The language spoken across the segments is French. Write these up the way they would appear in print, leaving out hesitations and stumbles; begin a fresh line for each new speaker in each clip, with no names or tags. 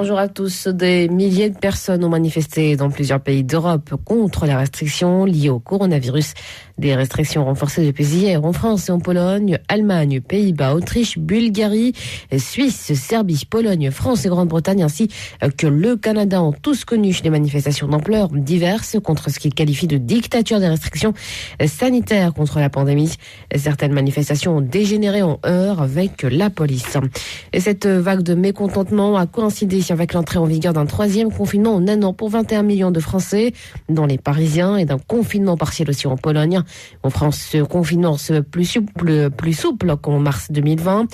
Bonjour à tous. Des milliers de personnes ont manifesté dans plusieurs pays d'Europe contre les restrictions liées au coronavirus. Des restrictions renforcées depuis hier en France et en Pologne, Allemagne, Pays-Bas, Autriche, Bulgarie, Suisse, Serbie, Pologne, France et Grande-Bretagne ainsi que le Canada ont tous connu des manifestations d'ampleur diverses contre ce qu'ils qualifient de dictature des restrictions sanitaires contre la pandémie. Certaines manifestations ont dégénéré en heurts avec la police. Et cette vague de mécontentement a coïncidé avec l'entrée en vigueur d'un troisième confinement en un an pour 21 millions de Français, dont les Parisiens, et d'un confinement partiel aussi en Pologne. En France, ce confinement se veut plus souple qu'en mars 2020.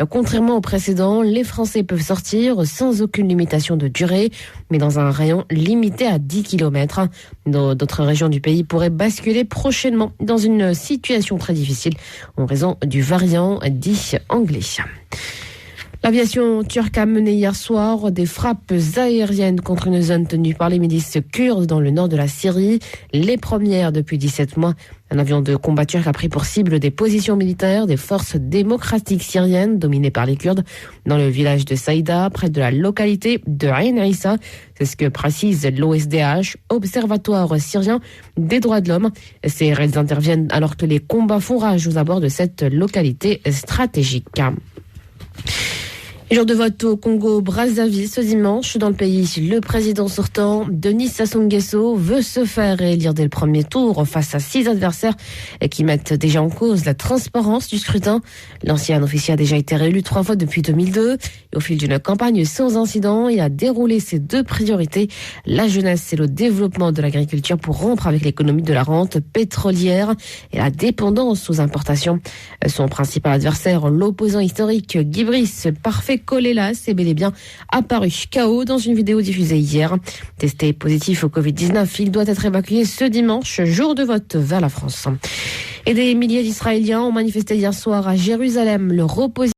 Contrairement au précédent, les Français peuvent sortir sans aucune limitation de durée, mais dans un rayon limité à 10 km. D'autres régions du pays pourraient basculer prochainement dans une situation très difficile en raison du variant dit anglais. L'aviation turque a mené hier soir des frappes aériennes contre une zone tenue par les milices kurdes dans le nord de la Syrie, les premières depuis 17 mois. Un avion de combat turc a pris pour cible des positions militaires des forces démocratiques syriennes dominées par les Kurdes dans le village de Saïda, près de la localité de Ain Issa. C'est ce que précise l'OSDH, Observatoire syrien des droits de l'homme. Ces raids interviennent alors que les combats font rage aux abords de cette localité stratégique. Jour de vote au Congo-Brazzaville ce dimanche dans le pays. Le président sortant, Denis Sassou Nguesso, veut se faire réélire dès le premier tour face à 6 adversaires qui mettent déjà en cause la transparence du scrutin. L'ancien officier a déjà été réélu 3 fois depuis 2002. Et au fil d'une campagne sans incident, il a déroulé ses 2 priorités, la jeunesse et le développement de l'agriculture pour rompre avec l'économie de la rente pétrolière et la dépendance aux importations. Son principal adversaire, l'opposant historique Guy Brice, parfait Kolela, c'est bel et bien apparu KO dans une vidéo diffusée hier. Testé positif au Covid-19, il doit être évacué ce dimanche, jour de vote vers la France. Et des milliers d'Israéliens ont manifesté hier soir à Jérusalem. Leur opposition